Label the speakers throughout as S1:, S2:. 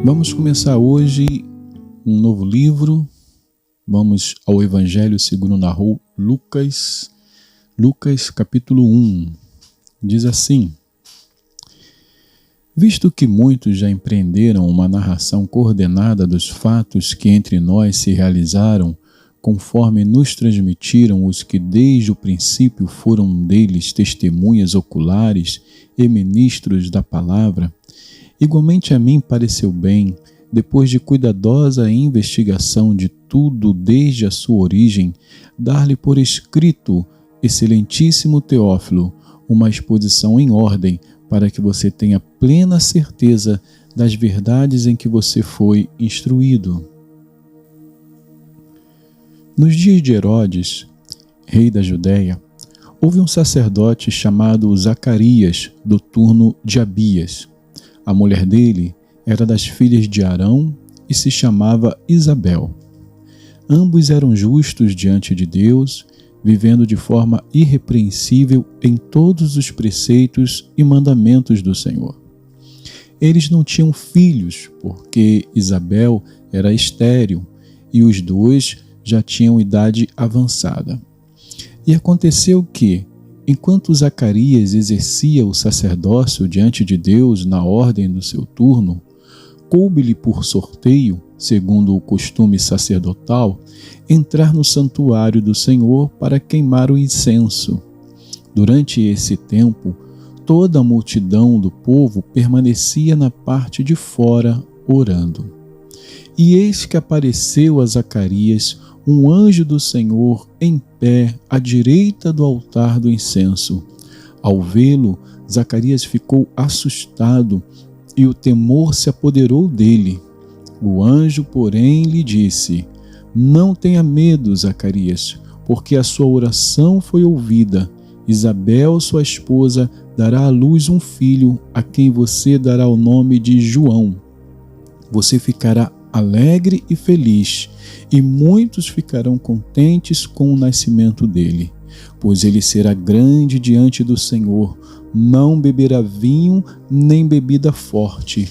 S1: Vamos começar hoje um novo livro. Vamos ao Evangelho segundo narrou Lucas. Lucas capítulo 1. Diz assim: Visto que muitos já empreenderam uma narração coordenada dos fatos que entre nós se realizaram, conforme nos transmitiram os que desde o princípio foram deles testemunhas oculares e ministros da palavra, igualmente a mim pareceu bem, depois de cuidadosa investigação de tudo desde a sua origem, dar-lhe por escrito, excelentíssimo Teófilo, uma exposição em ordem, para que você tenha plena certeza das verdades em que você foi instruído. Nos dias de Herodes, rei da Judéia, houve um sacerdote chamado Zacarias, do turno de Abias. A mulher dele era das filhas de Arão e se chamava Isabel. Ambos eram justos diante de Deus, vivendo de forma irrepreensível em todos os preceitos e mandamentos do Senhor. Eles não tinham filhos, porque Isabel era estéril e os dois já tinham idade avançada. E aconteceu que, enquanto Zacarias exercia o sacerdócio diante de Deus na ordem do seu turno, coube-lhe por sorteio, segundo o costume sacerdotal, entrar no santuário do Senhor para queimar o incenso. Durante esse tempo, toda a multidão do povo permanecia na parte de fora orando. E eis que apareceu a Zacarias um anjo do Senhor em pé à direita do altar do incenso. Ao vê-lo, Zacarias ficou assustado e o temor se apoderou dele. O anjo, porém, lhe disse: Não tenha medo, Zacarias, porque a sua oração foi ouvida. Isabel, sua esposa, dará à luz um filho, a quem você dará o nome de João. Você ficará alegre e feliz, e muitos ficarão contentes com o nascimento dele, pois ele será grande diante do Senhor, não beberá vinho nem bebida forte,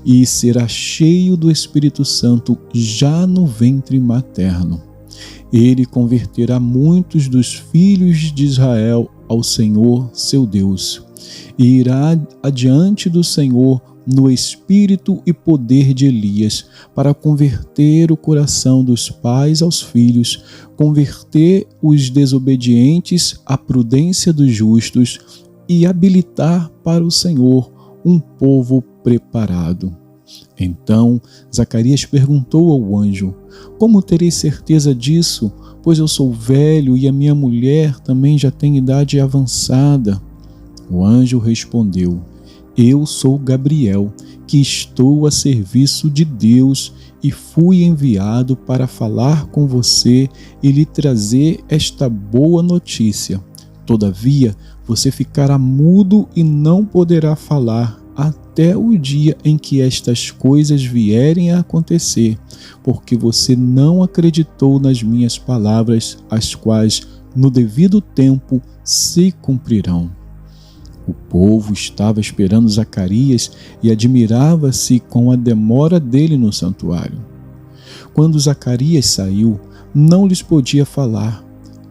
S1: e será cheio do Espírito Santo já no ventre materno. Ele converterá muitos dos filhos de Israel ao Senhor, seu Deus, e irá adiante do Senhor no espírito e poder de Elias, para converter o coração dos pais aos filhos, converter os desobedientes à prudência dos justos e habilitar para o Senhor um povo preparado. Então Zacarias perguntou ao anjo: Como terei certeza disso? Pois eu sou velho e a minha mulher também já tem idade avançada. O anjo respondeu: Eu sou Gabriel, que estou a serviço de Deus e fui enviado para falar com você e lhe trazer esta boa notícia. Todavia, você ficará mudo e não poderá falar até o dia em que estas coisas vierem a acontecer, porque você não acreditou nas minhas palavras, as quais, no devido tempo, se cumprirão. O povo estava esperando Zacarias e admirava-se com a demora dele no santuário. Quando Zacarias saiu, não lhes podia falar.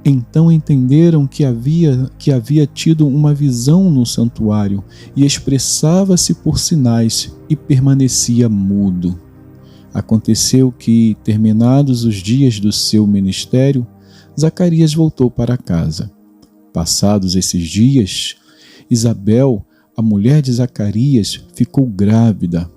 S1: Então entenderam que havia tido uma visão no santuário e expressava-se por sinais e permanecia mudo. Aconteceu que, terminados os dias do seu ministério, Zacarias voltou para casa. Passados esses dias, Isabel, a mulher de Zacarias, ficou grávida,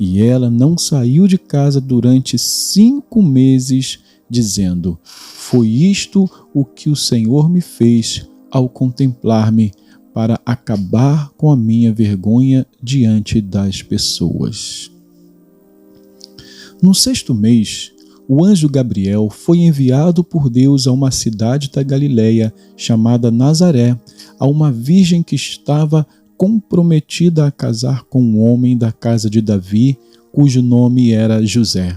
S1: e ela não saiu de casa durante 5 meses, dizendo: Foi isto o que o Senhor me fez ao contemplar-me, para acabar com a minha vergonha diante das pessoas. No 6º mês, o anjo Gabriel foi enviado por Deus a uma cidade da Galileia chamada Nazaré, a uma virgem que estava comprometida a casar com um homem da casa de Davi, cujo nome era José.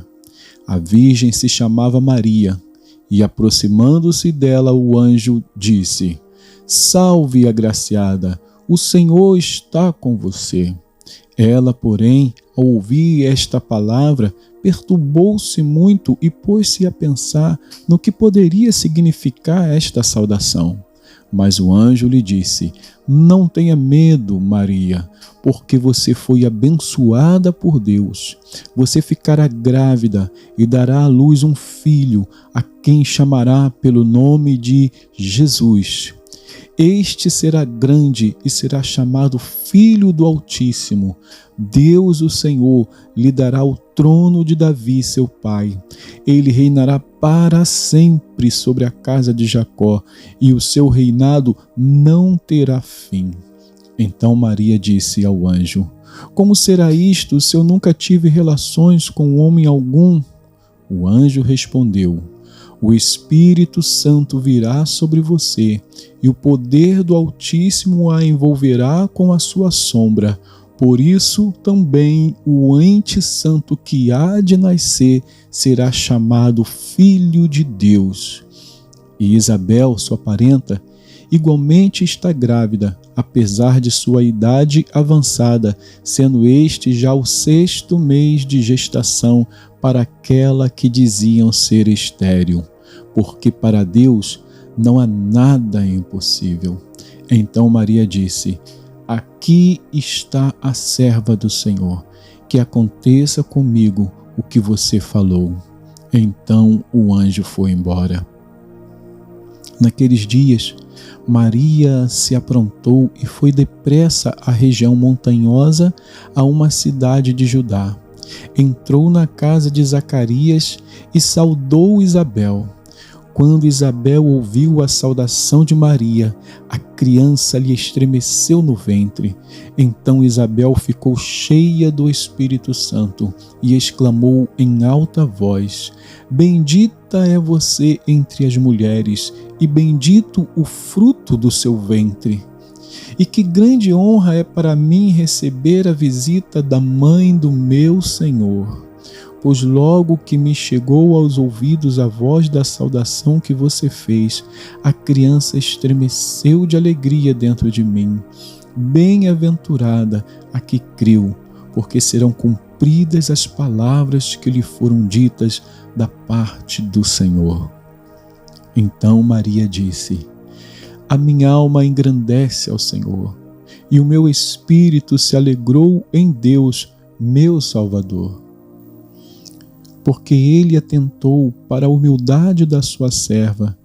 S1: A virgem se chamava Maria, e aproximando-se dela o anjo disse: Salve, agraciada, o Senhor está com você. Ela, porém, ao ouvir esta palavra, perturbou-se muito e pôs-se a pensar no que poderia significar esta saudação. Mas o anjo lhe disse: não tenha medo, Maria, porque você foi abençoada por Deus. Você ficará grávida e dará à luz um filho, a quem chamará pelo nome de Jesus. Este será grande e será chamado Filho do Altíssimo. Deus, o Senhor, lhe dará o trono de Davi, seu pai. Ele reinará para sempre sobre a casa de Jacó, e o seu reinado não terá fim. Então Maria disse ao anjo: como será isto se eu nunca tive relações com homem algum? O anjo respondeu: o Espírito Santo virá sobre você, e o poder do Altíssimo a envolverá com a sua sombra. Por isso também o ente santo que há de nascer será chamado Filho de Deus. E Isabel, sua parenta, igualmente está grávida, apesar de sua idade avançada, sendo este já o 6º mês de gestação para aquela que diziam ser estéril, porque para Deus não há nada impossível. Então Maria disse: aqui está a serva do Senhor, que aconteça comigo o que você falou. Então o anjo foi embora. Naqueles dias, Maria se aprontou e foi depressa à região montanhosa, a uma cidade de Judá. Entrou na casa de Zacarias e saudou Isabel. Quando Isabel ouviu a saudação de Maria, a criança lhe estremeceu no ventre. Então Isabel ficou cheia do Espírito Santo e exclamou em alta voz: bendita é você entre as mulheres, e bendito o fruto do seu ventre. E que grande honra é para mim receber a visita da mãe do meu Senhor. Pois logo que me chegou aos ouvidos a voz da saudação que você fez, a criança estremeceu de alegria dentro de mim. Bem-aventurada a que creu, porque serão cumpridas as palavras que lhe foram ditas da parte do Senhor. Então Maria disse: a minha alma engrandece ao Senhor, e o meu espírito se alegrou em Deus, meu Salvador. Porque ele atentou para a humildade da sua serva,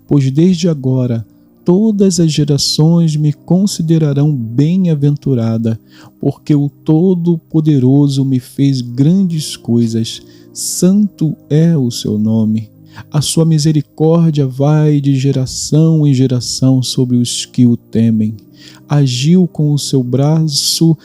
S1: pois desde agora todas as gerações me considerarão bem-aventurada, porque o Todo-Poderoso me fez grandes coisas, santo é o seu nome. A sua misericórdia vai de geração em geração sobre os que o temem. Agiu com o seu braço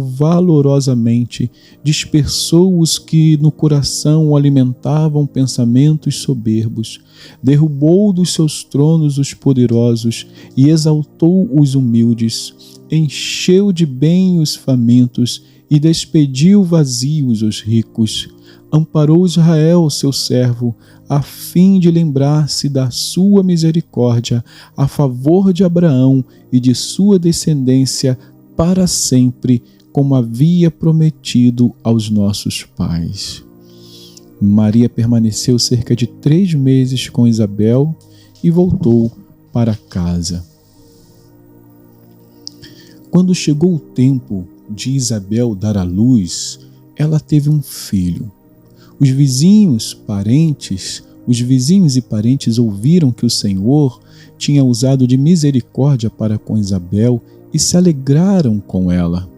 S1: valorosamente, dispersou os que no coração alimentavam pensamentos soberbos, derrubou dos seus tronos os poderosos e exaltou os humildes, encheu de bem os famintos e despediu vazios os ricos. Amparou Israel, seu servo, a fim de lembrar-se da sua misericórdia a favor de Abraão e de sua descendência para sempre, como havia prometido aos nossos pais. Maria permaneceu cerca de 3 meses com Isabel e voltou para casa. Quando chegou o tempo de Isabel dar à luz, ela teve um filho. Os vizinhos e parentes ouviram que o Senhor tinha usado de misericórdia para com Isabel e se alegraram com ela.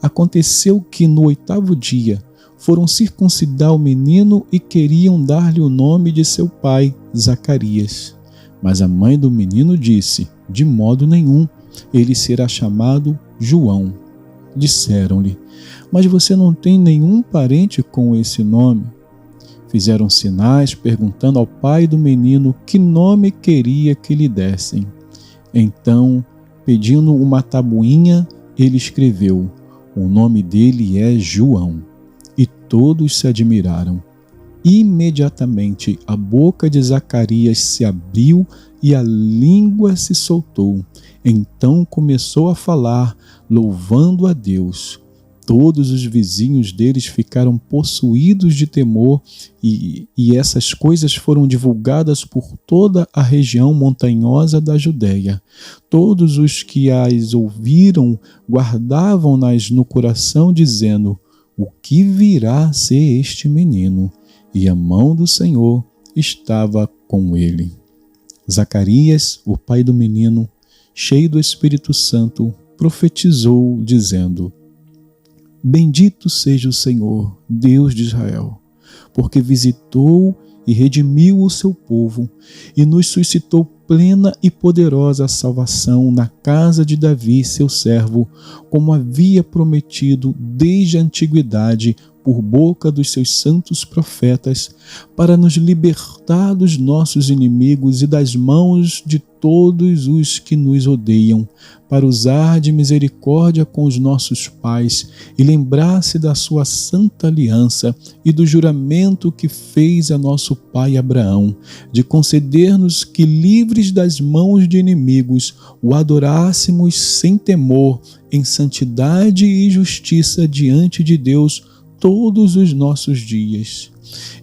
S1: Aconteceu que no 8º dia foram circuncidar o menino e queriam dar-lhe o nome de seu pai, Zacarias. Mas a mãe do menino disse: de modo nenhum, ele será chamado João. Disseram-lhe: mas você não tem nenhum parente com esse nome? Fizeram sinais perguntando ao pai do menino que nome queria que lhe dessem. Então, pedindo uma tabuinha, ele escreveu: o nome dele é João. E todos se admiraram. Imediatamente a boca de Zacarias se abriu e a língua se soltou. Então começou a falar, louvando a Deus. Todos os vizinhos deles ficaram possuídos de temor e essas coisas foram divulgadas por toda a região montanhosa da Judéia. Todos os que as ouviram guardavam-nas no coração, dizendo: o que virá a ser este menino? E a mão do Senhor estava com ele. Zacarias, o pai do menino, cheio do Espírito Santo, profetizou, dizendo: bendito seja o Senhor, Deus de Israel, porque visitou e redimiu o seu povo e nos suscitou plena e poderosa salvação na casa de Davi, seu servo, como havia prometido desde a antiguidade por boca dos seus santos profetas, para nos libertar dos nossos inimigos e das mãos de todos os que nos odeiam, para usar de misericórdia com os nossos pais e lembrar-se da sua santa aliança e do juramento que fez a nosso pai Abraão, de conceder-nos que, livres das mãos de inimigos, o adorássemos sem temor, em santidade e justiça diante de Deus todos os nossos dias.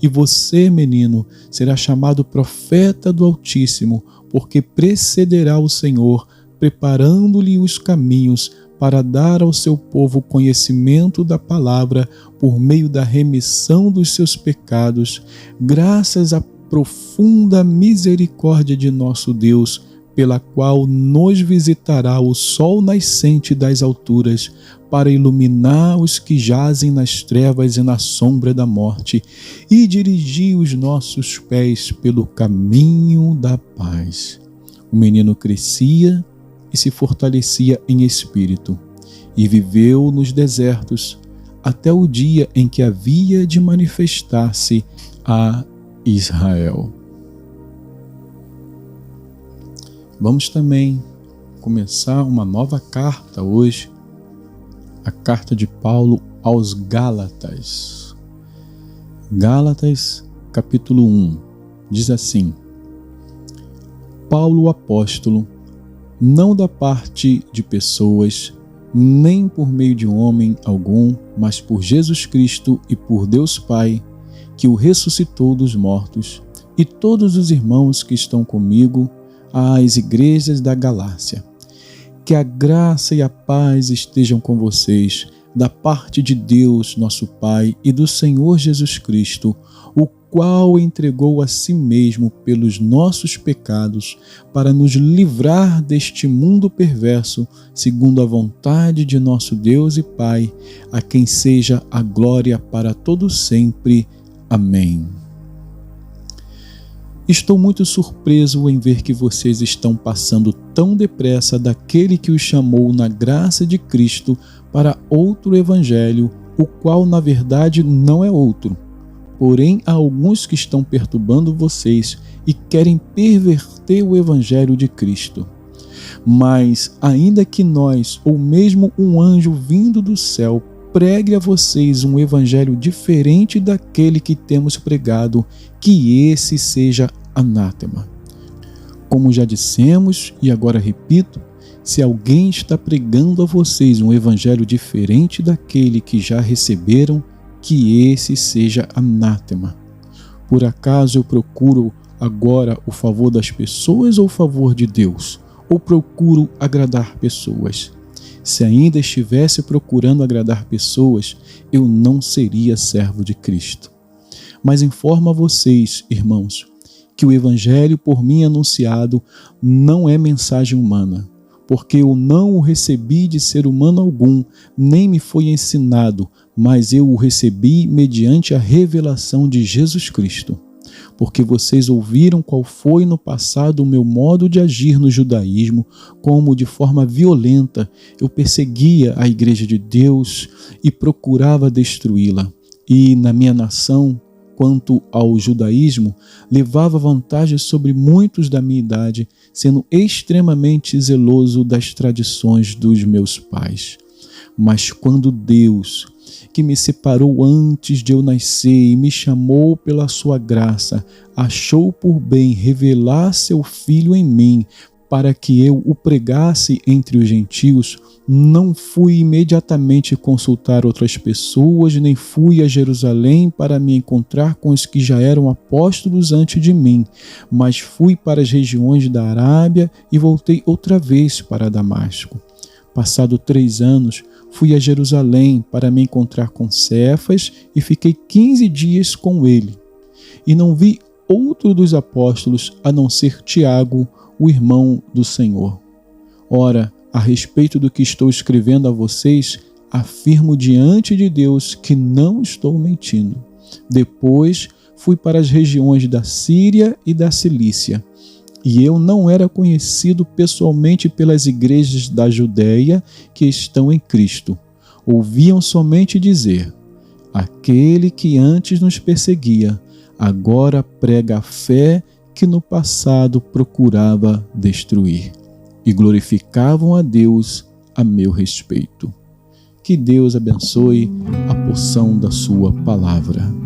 S1: E você, menino, será chamado profeta do Altíssimo, porque precederá o Senhor, preparando-lhe os caminhos para dar ao seu povo conhecimento da palavra por meio da remissão dos seus pecados, graças à profunda misericórdia de nosso Deus, pela qual nos visitará o sol nascente das alturas, para iluminar os que jazem nas trevas e na sombra da morte, e dirigir os nossos pés pelo caminho da paz. O menino crescia e se fortalecia em espírito, e viveu nos desertos, até o dia em que havia de manifestar-se a Israel. Vamos também começar uma nova carta hoje, a carta de Paulo aos Gálatas. Gálatas, capítulo 1, diz assim: Paulo, o apóstolo, não da parte de pessoas, nem por meio de homem algum, mas por Jesus Cristo e por Deus Pai, que o ressuscitou dos mortos, e todos os irmãos que estão comigo, às igrejas da Galácia. Que a graça e a paz estejam com vocês, da parte de Deus, nosso Pai, e do Senhor Jesus Cristo, o qual entregou a si mesmo pelos nossos pecados, para nos livrar deste mundo perverso, segundo a vontade de nosso Deus e Pai, a quem seja a glória para todo sempre. Amém. Estou muito surpreso em ver que vocês estão passando tão depressa daquele que os chamou na graça de Cristo para outro evangelho, o qual na verdade não é outro. Porém, há alguns que estão perturbando vocês e querem perverter o evangelho de Cristo. Mas, ainda que nós, ou mesmo um anjo vindo do céu, pregue a vocês um evangelho diferente daquele que temos pregado, que esse seja anátema. Como já dissemos e agora repito, se alguém está pregando a vocês um evangelho diferente daquele que já receberam, que esse seja anátema. Por acaso eu procuro agora o favor das pessoas ou o favor de Deus? Ou procuro agradar pessoas? Se ainda estivesse procurando agradar pessoas, eu não seria servo de Cristo. Mas informo a vocês, irmãos, que o evangelho por mim anunciado não é mensagem humana, porque eu não o recebi de ser humano algum, nem me foi ensinado, mas eu o recebi mediante a revelação de Jesus Cristo. Porque vocês ouviram qual foi no passado o meu modo de agir no judaísmo, como de forma violenta eu perseguia a igreja de Deus e procurava destruí-la. E na minha nação, quanto ao judaísmo, levava vantagem sobre muitos da minha idade, sendo extremamente zeloso das tradições dos meus pais. Mas quando Deus, que me separou antes de eu nascer e me chamou pela sua graça, achou por bem revelar seu Filho em mim, para que eu o pregasse entre os gentios, não fui imediatamente consultar outras pessoas, nem fui a Jerusalém para me encontrar com os que já eram apóstolos antes de mim, mas fui para as regiões da Arábia e voltei outra vez para Damasco. Passado 3 anos, fui a Jerusalém para me encontrar com Cefas e fiquei 15 dias com ele. E não vi outro dos apóstolos a não ser Tiago, o irmão do Senhor. Ora, a respeito do que estou escrevendo a vocês, afirmo diante de Deus que não estou mentindo. Depois fui para as regiões da Síria e da Cilícia, e eu não era conhecido pessoalmente pelas igrejas da Judéia que estão em Cristo. Ouviam somente dizer: aquele que antes nos perseguia, agora prega a fé que no passado procurava destruir, e glorificavam a Deus a meu respeito. Que Deus abençoe a porção da sua palavra.